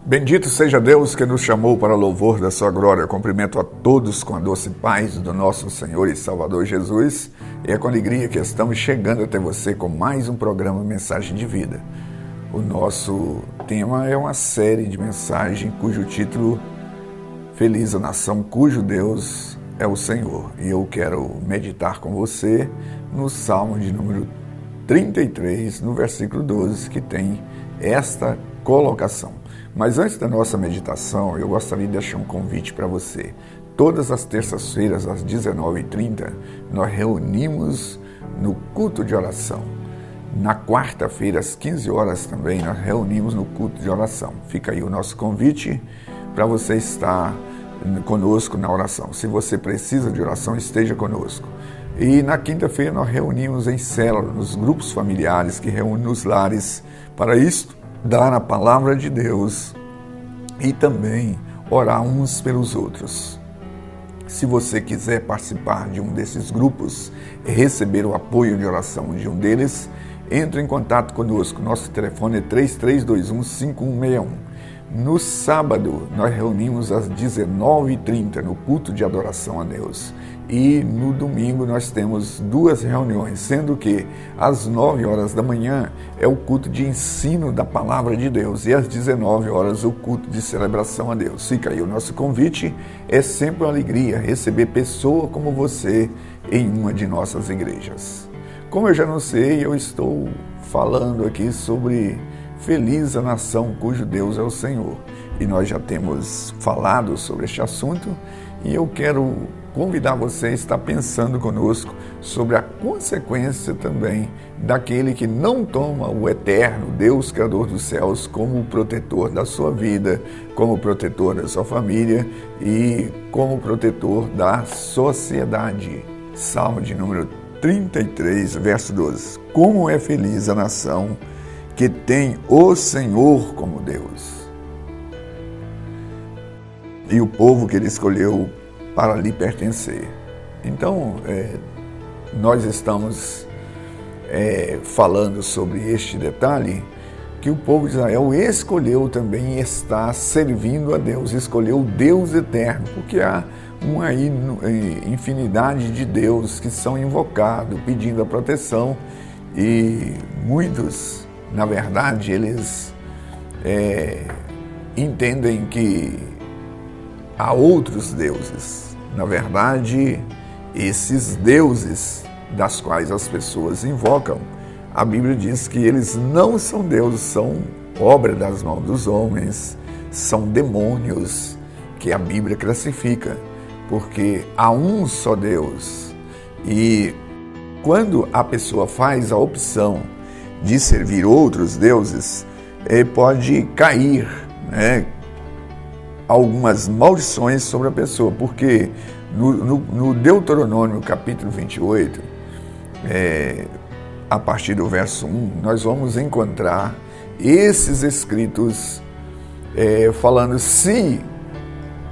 Bendito seja Deus que nos chamou para louvor da sua glória. Cumprimento a todos com a doce paz do nosso Senhor e Salvador Jesus. E é com alegria que estamos chegando até você com mais um programa Mensagem de Vida. O nosso tema é uma série de mensagens cujo título Feliz a Nação cujo Deus é o Senhor. E eu quero meditar com você no Salmo de número 33, no versículo 12, que tem esta colocação. Mas antes da nossa meditação, eu gostaria de deixar um convite para você. Todas as terças-feiras, às 19h30, nós reunimos no culto de oração. Na quarta-feira, às 15 horas também, nós reunimos no culto de oração. Fica aí o nosso convite para você estar conosco na oração. Se você precisa de oração, esteja conosco. E na quinta-feira nós reunimos em célula, nos grupos familiares que reúnem nos lares para isto, dar a palavra de Deus e também orar uns pelos outros. Se você quiser participar de um desses grupos e receber o apoio de oração de um deles, entre em contato conosco. Nosso telefone é 3321-5161. No sábado, nós reunimos às 19h30 no culto de adoração a Deus. E no domingo nós temos duas reuniões, sendo que às 9 horas da manhã é o culto de ensino da palavra de Deus e às 19 horas o culto de celebração a Deus. Fica aí o nosso convite, é sempre uma alegria receber pessoa como você em uma de nossas igrejas. Como eu já anunciei, eu estou falando aqui sobre Feliz a Nação cujo Deus é o Senhor. E nós já temos falado sobre este assunto e eu quero convidar você a estar pensando conosco sobre a consequência também daquele que não toma o eterno Deus, Criador dos céus, como protetor da sua vida, como protetor da sua família e como protetor da sociedade. Salmo de número 33, verso 12. Como é feliz a nação que tem o Senhor como Deus e o povo que ele escolheu para lhe pertencer. Então, nós estamos falando sobre este detalhe, que o povo de Israel escolheu também estar servindo a Deus, escolheu o Deus eterno, porque há uma infinidade de Deus que são invocados, pedindo a proteção, e muitos, na verdade, eles entendem que há outros deuses. Na verdade, esses deuses das quais as pessoas invocam, a Bíblia diz que eles não são deuses, são obra das mãos dos homens, são demônios que a Bíblia classifica, porque há um só Deus. E quando a pessoa faz a opção de servir outros deuses, pode cair, algumas maldições sobre a pessoa, porque no Deuteronômio capítulo 28, a partir do verso 1, nós vamos encontrar esses escritos falando: se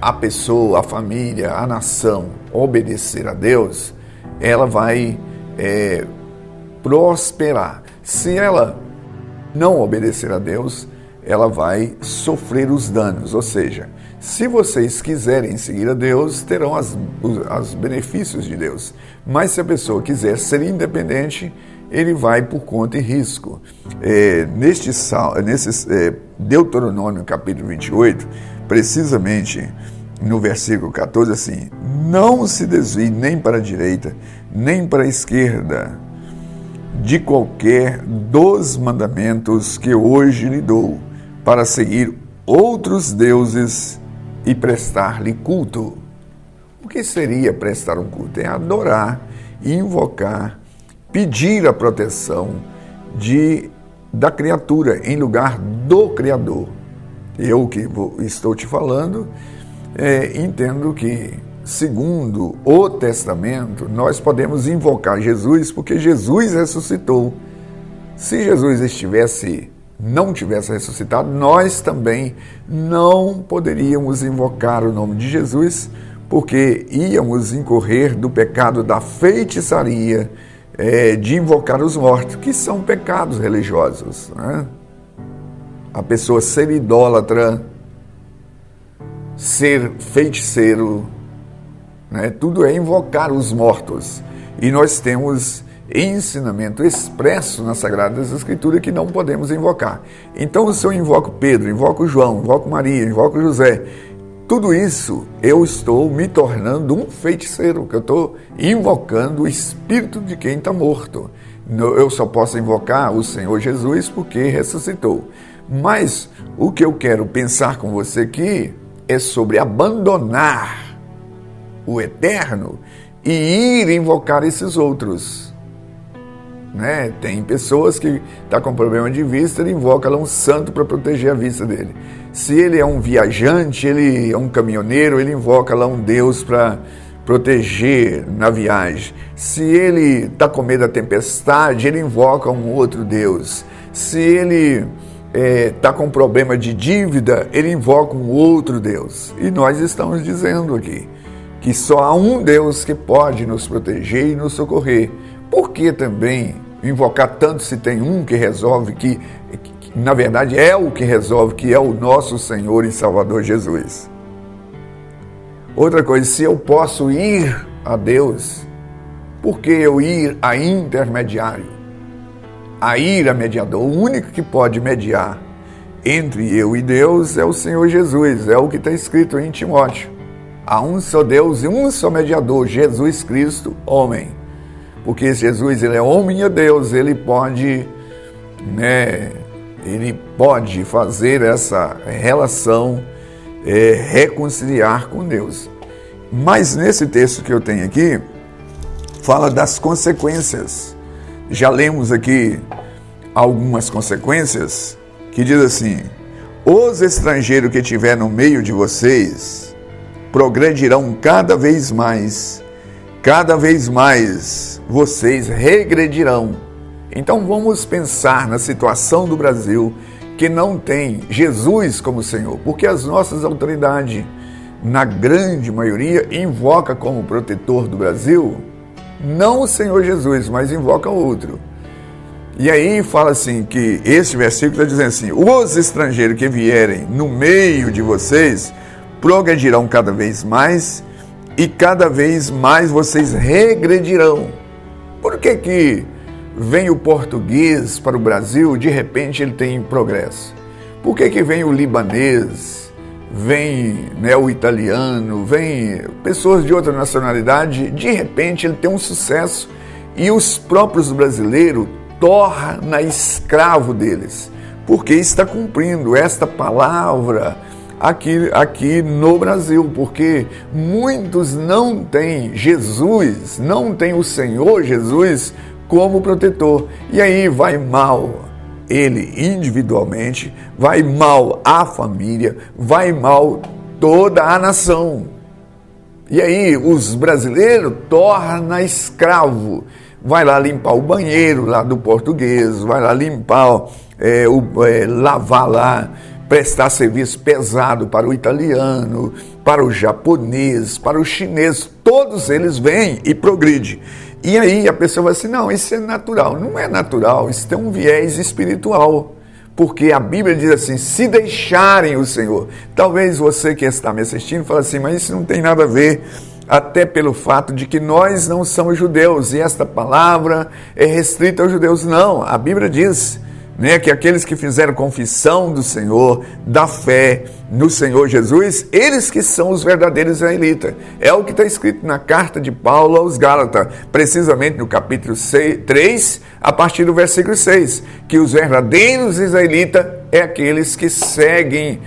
a pessoa, a família, a nação obedecer a Deus, ela vai prosperar. Se ela não obedecer a Deus, ela vai sofrer os danos. Ou seja, se vocês quiserem seguir a Deus, terão os benefícios de Deus. Mas se a pessoa quiser ser independente, ele vai por conta e risco. Nesse Deuteronômio capítulo 28, precisamente no versículo 14, assim: não se desvie nem para a direita, nem para a esquerda, de qualquer dos mandamentos que hoje lhe dou, para seguir outros deuses e prestar-lhe culto. O que seria prestar um culto? É adorar, invocar, pedir a proteção da criatura em lugar do Criador. Eu que estou te falando, entendo que, segundo o Testamento, nós podemos invocar Jesus porque Jesus ressuscitou. Se Jesus não tivesse ressuscitado, nós também não poderíamos invocar o nome de Jesus, porque íamos incorrer do pecado da feitiçaria, de invocar os mortos, que são pecados religiosos, né? A pessoa ser idólatra ser feiticeiro, né? Tudo é invocar os mortos. E nós temos ensinamento expresso nas Sagradas Escrituras que não podemos invocar. Então, se eu invoco Pedro, invoco João, invoco Maria, invoco José, tudo isso eu estou me tornando um feiticeiro, que eu estou invocando o espírito de quem está morto. Eu só posso invocar o Senhor Jesus porque ressuscitou. Mas o que eu quero pensar com você aqui é sobre abandonar o eterno e ir invocar esses outros. Né? Tem pessoas que estão com problema de vista, ele invoca lá um santo para proteger a vista dele. Se ele é um viajante, ele é um caminhoneiro, ele invoca lá um Deus para proteger na viagem. Se ele está com medo da tempestade, ele invoca um outro Deus. Se ele está com problema de dívida, ele invoca um outro Deus. E nós estamos dizendo aqui que só há um Deus que pode nos proteger e nos socorrer. Por que também invocar tanto se tem um que resolve, que na verdade é o que resolve, que é o nosso Senhor e Salvador Jesus? Outra coisa, se eu posso ir a Deus, por que eu ir a intermediário? A ir a mediador? O único que pode mediar entre eu e Deus é o Senhor Jesus, é o que está escrito em Timóteo. Há um só Deus e um só mediador, Jesus Cristo, homem. Porque Jesus, ele é homem e é Deus, ele pode fazer essa relação, reconciliar com Deus. Mas nesse texto que eu tenho aqui, fala das consequências. Já lemos aqui algumas consequências, que diz assim: os estrangeiros que estiver no meio de vocês progredirão cada vez mais vocês regredirão. Então vamos pensar na situação do Brasil, que não tem Jesus como Senhor, porque as nossas autoridades, na grande maioria, invoca como protetor do Brasil, não o Senhor Jesus, mas invoca outro. E aí fala assim, que esse versículo está dizendo assim: os estrangeiros que vierem no meio de vocês progredirão cada vez mais, e cada vez mais vocês regredirão. Por que vem o português para o Brasil, de repente ele tem progresso? Por que vem o libanês, vem o italiano, vem pessoas de outra nacionalidade, de repente ele tem um sucesso e os próprios brasileiros torna escravo deles? Porque está cumprindo esta palavra aqui no Brasil, porque muitos não têm Jesus, não têm o Senhor Jesus como protetor. E aí vai mal ele individualmente, vai mal a família, vai mal toda a nação. E aí os brasileiros tornam escravo. Vai lá limpar o banheiro lá do português, vai lá limpar, lavar lá, prestar serviço pesado para o italiano, para o japonês, para o chinês, todos eles vêm e progridem. E aí a pessoa vai assim, não, isso é natural. Não é natural, isso tem um viés espiritual. Porque a Bíblia diz assim, se deixarem o Senhor. Talvez você que está me assistindo fale assim, mas isso não tem nada a ver, até pelo fato de que nós não somos judeus, e esta palavra é restrita aos judeus. Não, a Bíblia diz que aqueles que fizeram confissão do Senhor, da fé no Senhor Jesus, eles que são os verdadeiros israelitas. É o que está escrito na carta de Paulo aos Gálatas, precisamente no capítulo 3, a partir do versículo 6, que os verdadeiros israelitas é aqueles que seguem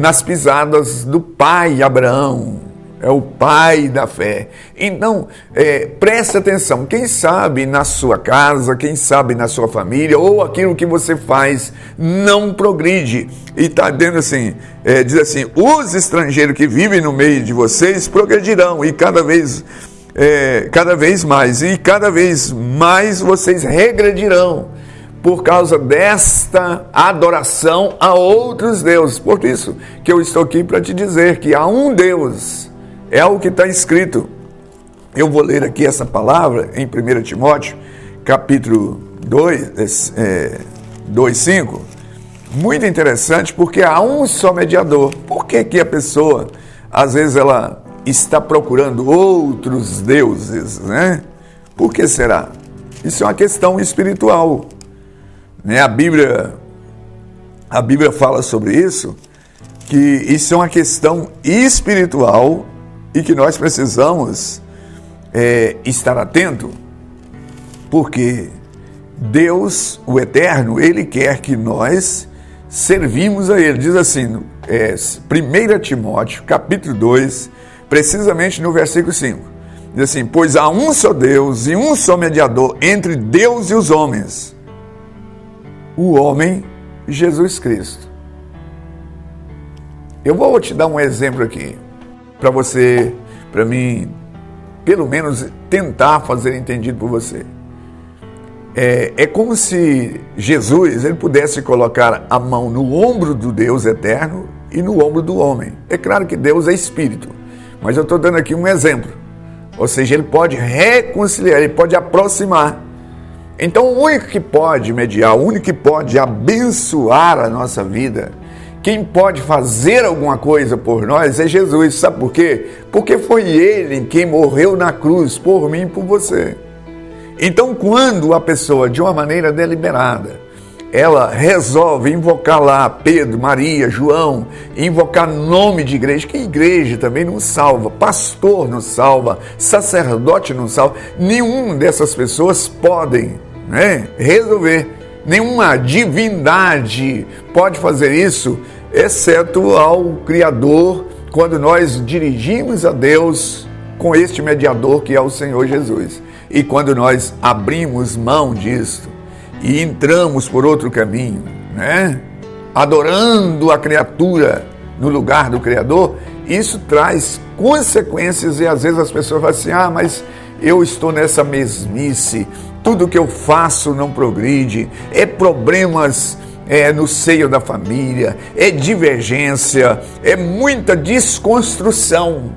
nas pisadas do pai Abraão. É o pai da fé. Então, preste atenção. Quem sabe na sua casa, quem sabe na sua família, ou aquilo que você faz não progride. E está dizendo assim, diz assim, os estrangeiros que vivem no meio de vocês progredirão, e cada vez mais, e cada vez mais vocês regredirão, por causa desta adoração a outros deuses. Por isso que eu estou aqui para te dizer que há um Deus. É o que está escrito. Eu vou ler aqui essa palavra em 1 Timóteo, capítulo 2, 5. muito interessante, porque há um só mediador. Por que a pessoa, às vezes, ela está procurando outros deuses, né? Por que será? Isso é uma questão espiritual, né? A Bíblia fala sobre isso, que isso é uma questão espiritual e que nós precisamos estar atento, porque Deus, o Eterno, Ele quer que nós servimos a Ele. Diz assim, 1 Timóteo, capítulo 2, precisamente no versículo 5. Diz assim, pois há um só Deus e um só mediador entre Deus e os homens, o homem Jesus Cristo. Eu vou te dar um exemplo aqui, para mim, pelo menos tentar fazer entendido por você. É como se Jesus ele pudesse colocar a mão no ombro do Deus eterno e no ombro do homem. É claro que Deus é espírito, mas eu estou dando aqui um exemplo. Ou seja, ele pode reconciliar, ele pode aproximar. Então o único que pode mediar, o único que pode abençoar a nossa vida, quem pode fazer alguma coisa por nós é Jesus. Sabe por quê? Porque foi Ele quem morreu na cruz por mim e por você. Então, quando a pessoa, de uma maneira deliberada, ela resolve invocar lá Pedro, Maria, João, invocar nome de igreja, que igreja também não salva, pastor não salva, sacerdote não salva, nenhuma dessas pessoas podem, resolver, nenhuma divindade pode fazer isso, exceto ao Criador, quando nós dirigimos a Deus com este mediador que é o Senhor Jesus. E quando nós abrimos mão disso e entramos por outro caminho, adorando a criatura no lugar do Criador, isso traz consequências e às vezes as pessoas falam assim, mas eu estou nessa mesmice, tudo que eu faço não progride, é problemas no seio da família, é divergência, é muita desconstrução.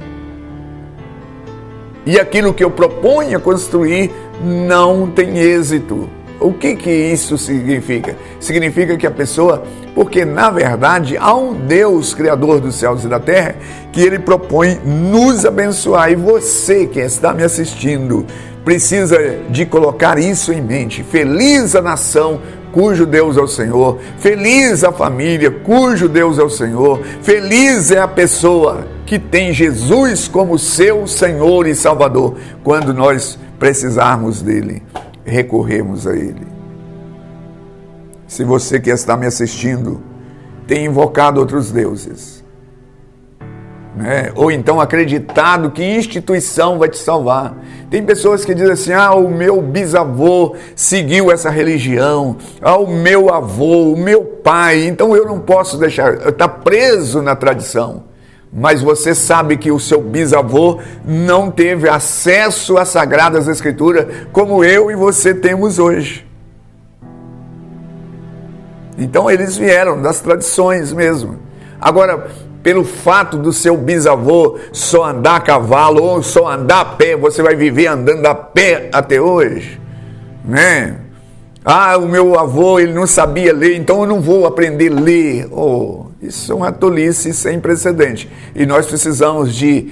E aquilo que eu proponho a construir não tem êxito. O que isso significa? Significa que a pessoa, porque na verdade há um Deus Criador dos céus e da terra, que Ele propõe nos abençoar. E você que está me assistindo, precisa de colocar isso em mente. Feliz a nação cujo Deus é o Senhor. Feliz a família cujo Deus é o Senhor. Feliz é a pessoa que tem Jesus como seu Senhor e Salvador, quando nós precisarmos dele, recorremos a ele. Se você que está me assistindo tem invocado outros deuses, ou então acreditado que instituição vai te salvar. Tem pessoas que dizem assim, o meu bisavô seguiu essa religião, o meu avô, o meu pai, então eu não posso deixar, está preso na tradição. Mas você sabe que o seu bisavô não teve acesso às Sagradas Escrituras como eu e você temos hoje. Então eles vieram das tradições mesmo. Agora, pelo fato do seu bisavô só andar a cavalo ou só andar a pé, você vai viver andando a pé até hoje? O meu avô ele não sabia ler, então eu não vou aprender a ler. Isso é uma tolice sem precedente. E nós precisamos de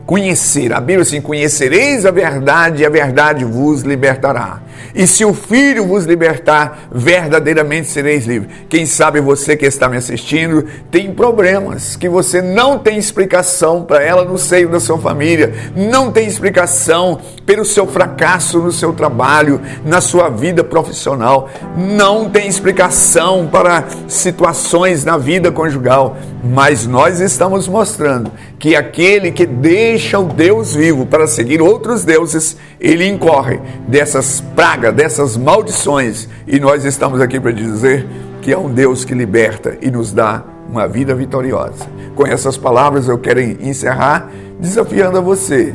conhecer. A Bíblia assim, conhecereis a verdade e a verdade vos libertará. E se o Filho vos libertar, verdadeiramente sereis livres. Quem sabe você que está me assistindo tem problemas que você não tem explicação para ela no seio da sua família, não tem explicação pelo seu fracasso no seu trabalho, na sua vida profissional, não tem explicação para situações na vida conjugal, mas nós estamos mostrando que aquele que deixa o Deus vivo para seguir outros deuses, ele incorre dessas pragas, dessas maldições, e nós estamos aqui para dizer que é um Deus que liberta e nos dá uma vida vitoriosa. Com essas palavras eu quero encerrar desafiando a você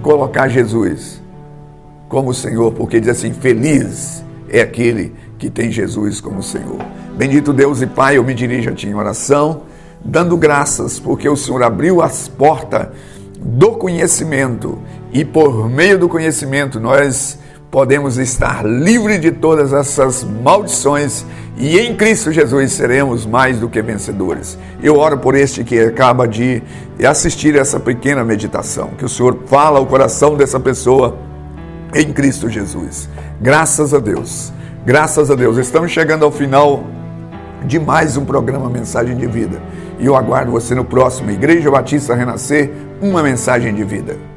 colocar Jesus como Senhor, porque diz assim, feliz é aquele que tem Jesus como Senhor. Bendito Deus e Pai, eu me dirijo a Ti em oração, dando graças, porque o Senhor abriu as portas do conhecimento, e por meio do conhecimento nós podemos estar livres de todas essas maldições e em Cristo Jesus seremos mais do que vencedores. Eu oro por este que acaba de assistir essa pequena meditação, que o Senhor fala ao coração dessa pessoa em Cristo Jesus. Graças a Deus, estamos chegando ao final de mais um programa Mensagem de Vida, e eu aguardo você no próximo Igreja Batista Renascer, uma mensagem de vida.